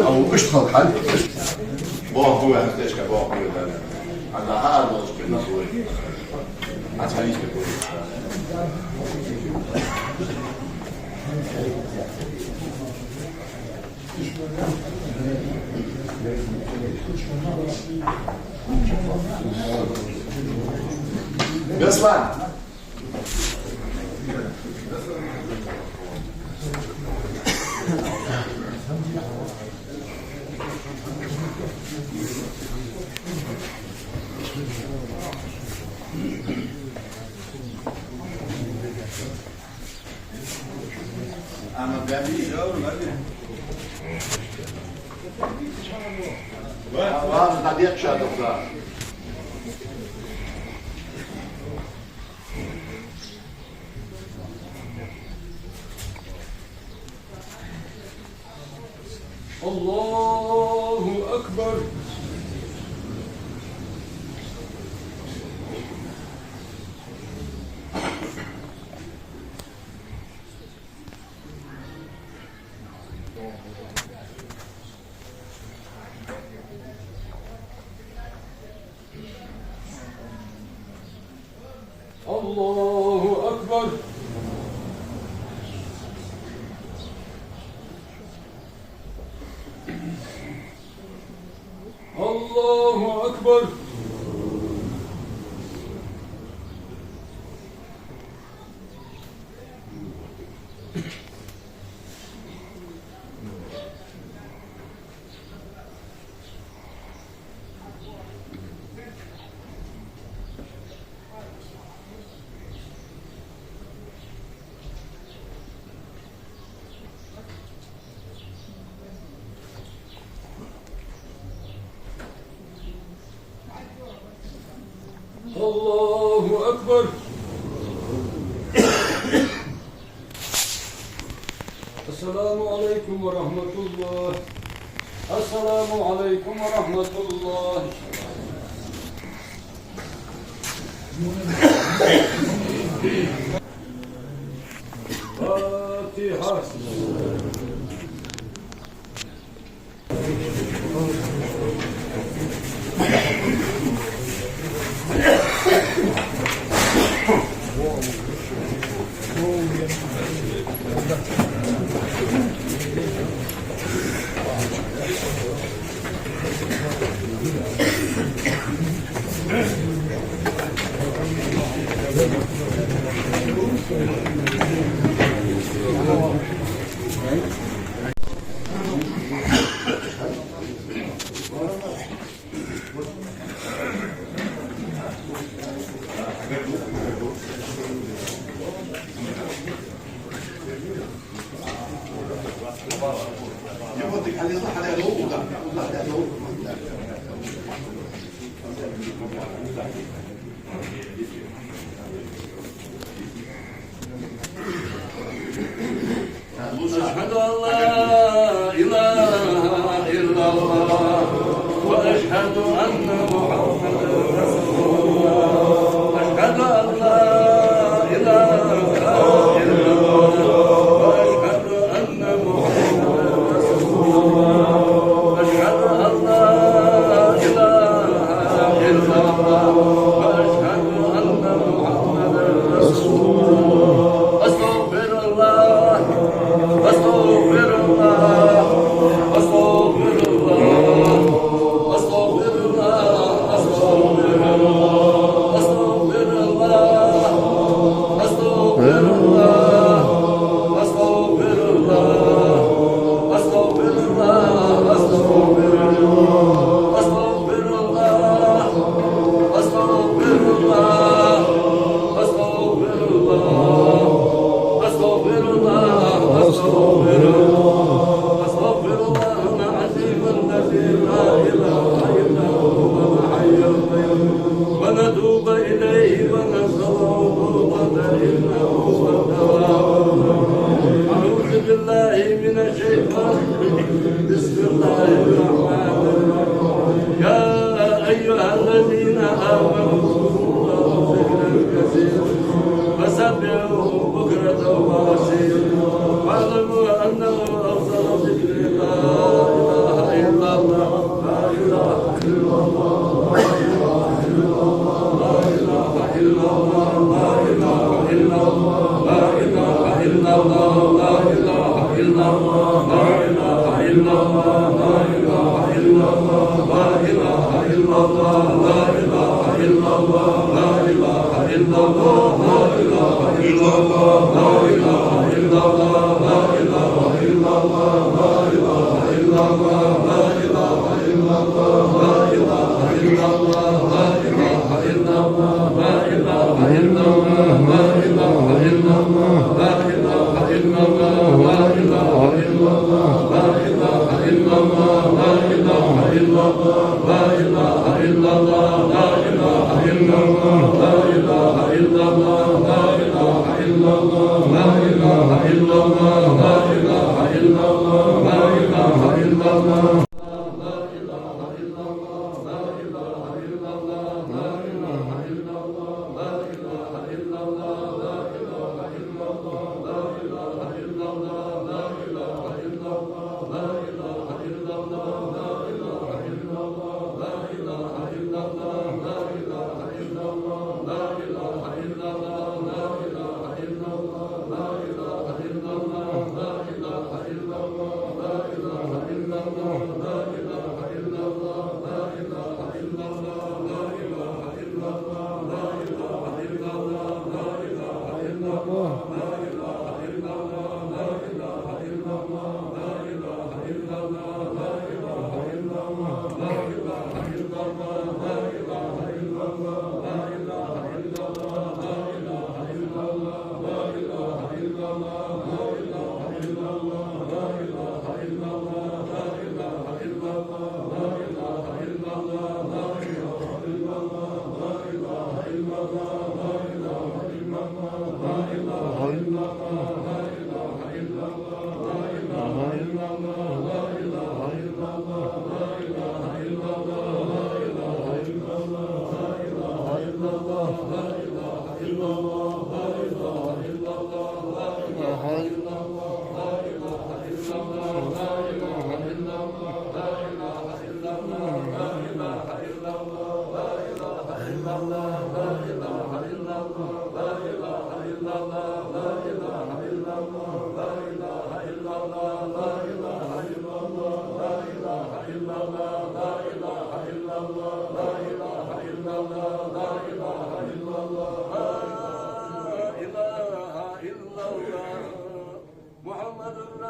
او اشتغل حل باه هو هستش که باه هو داره از هر روز که نسوی از حدیث بکنی بسمع اما ببینید واقعا طبیعت شد افتاد الله أكبر الله أكبر الله أكبر الله أكبر السلام عليكم ورحمة الله السلام عليكم ورحمة الله فاتحة أشهد أن لا إله إلا الله وأشهد أن محمدا رسول الله أشهد أن لا إله إلا الله وأشهد أن محمدا رسول الله أشهد أن لا إله إلا الله وأشهد أن محمدا رسول الله أستغفر الله أستغفر الله أستغفر الله أستغفر الله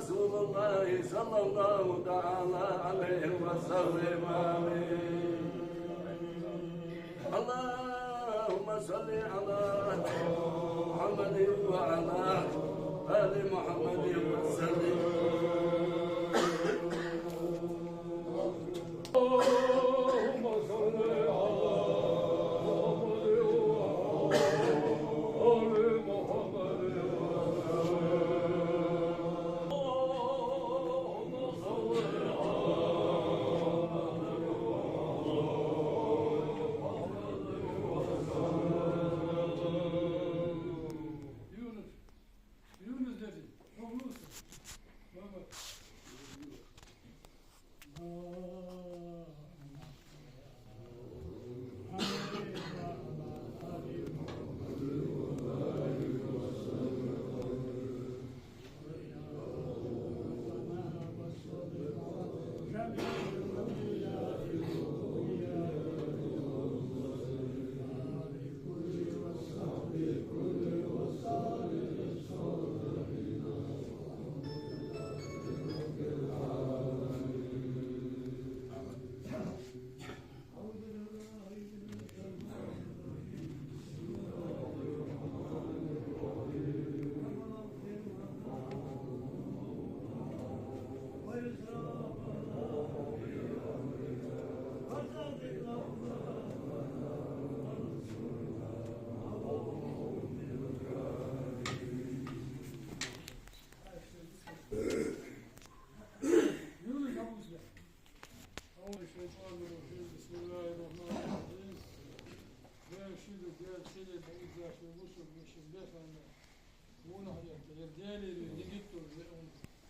Resulullah sallallahu ta'ala aleyhi ve sellem. Allahümme salli ala Muhammedin ve ala Ali Muhammedin ve sellim.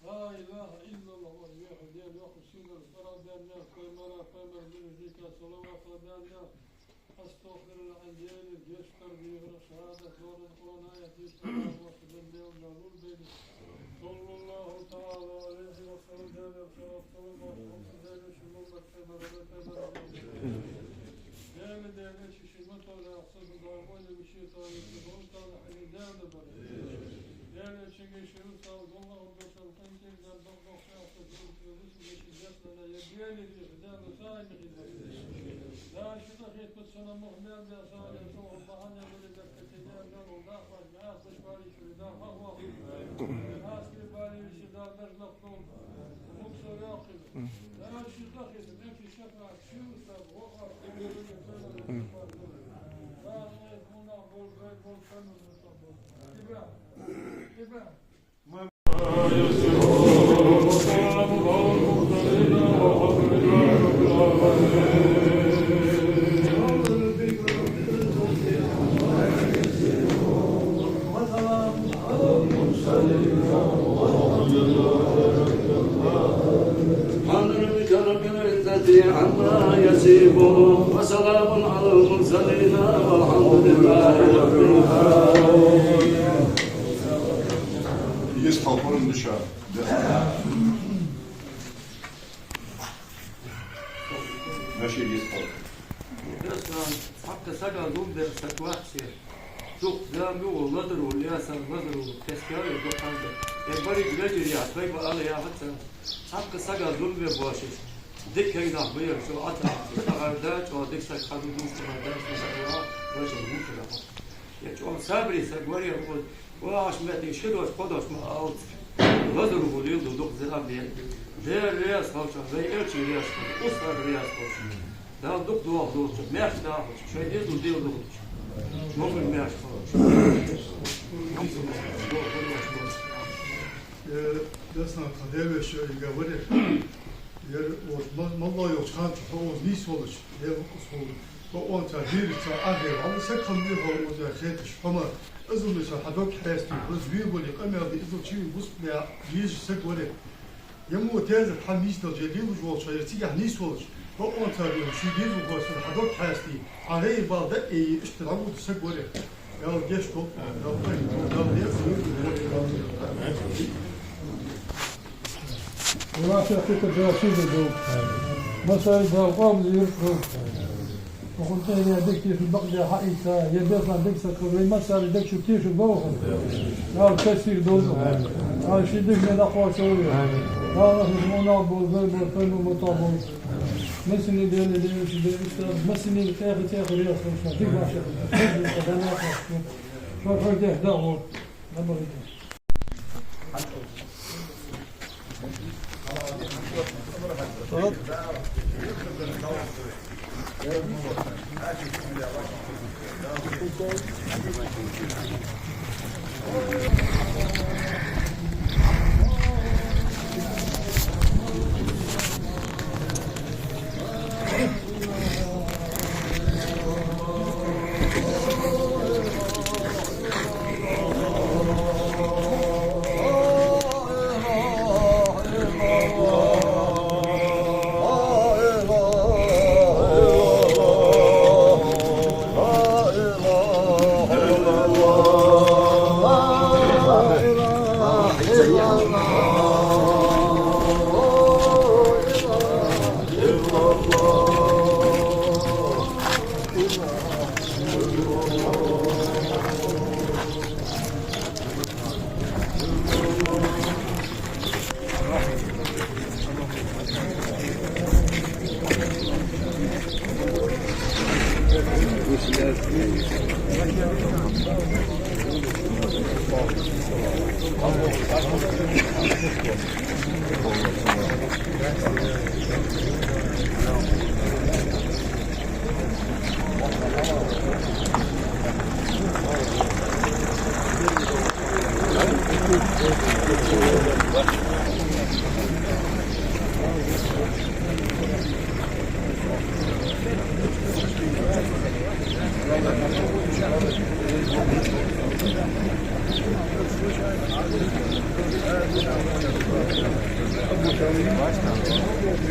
La ilahe illallah ve yahudiyel ve husinler, karademler, kıymalar, kıymalar, صلوات الله أستغفر العجال يشكر به شهادة دور القرآن آية صلى الله تعالى عليه وسلم دائما دائما شيشمت ولا أقصد ضربون بشيطان يتبعون تعالى حين دائما بره دائما شيء شيء صار الله وبشر خنجر قال بقى شاطر في الوسط بشجاع لنا يبيان اللي خدام ساعة لا شو خيط بتصنع مهمل بأسال يسوع بحنا من الكتاب قال الله أخرج ناس بشواري شو ده هو ناس كباري شو ده برلق طول مكسر ياقل لا شو خيط نمشي شفاعة شو صار وقع عما يصفون وسلام على المرسلين والحمد لله رب العالمين. يستغفرون دشا. ماشي يستغفر. حتى سجل ضد السكواتشي. شوف لا مو نظر والياس نظر والتسكير يدق عنده. يبغى يجري يا طيب الله يا حتى حتى سجل ضد بواشش. ديك هيدا بير شو عطى تغردات وديك سك خدوا دوس تغردات وسكوا وجه ممكن يا شو صبري سكوري يقول واش ما تشدوش قدوش ما أوت غدر وليد ودق زلاب ديال دير رياس خوشة زي إيش رياس خوشة أسرة رياس خوشة ده دق دوق دوق ماش ده خوشة شو يدو ديو دوق ممكن ماش خوشة ده سنة قديمة شو يقولي yer mallo yok kan o nis olur yer o on tahir ta ahir ama sen kalmıyor o da şey ama azul mesela hadok hasti buz bir böyle kamer de izol çiğ buz ya yiyiş sek böyle yamu teyze hamis da jeli bu jol çayır ti ya nis olur o on tahir şu bir bu olsun hadok hasti ahir balda işte bu sek böyle ya geç top ولا تعطيك الجواسيس الجو مثلا إذا قام يرفض وقلت له يدك في البقجة حقيقة يدك عندك سكري مثلا يدك شو كيف الجو لا تسير دوزه هذا شيء دك من أقوى شوية هذا في المنابر بالفن ومطابر مسني ديال مسني تاخذ رياض خمسة ديك ما شاء شو فرده دعوة نمر Başkan.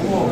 어.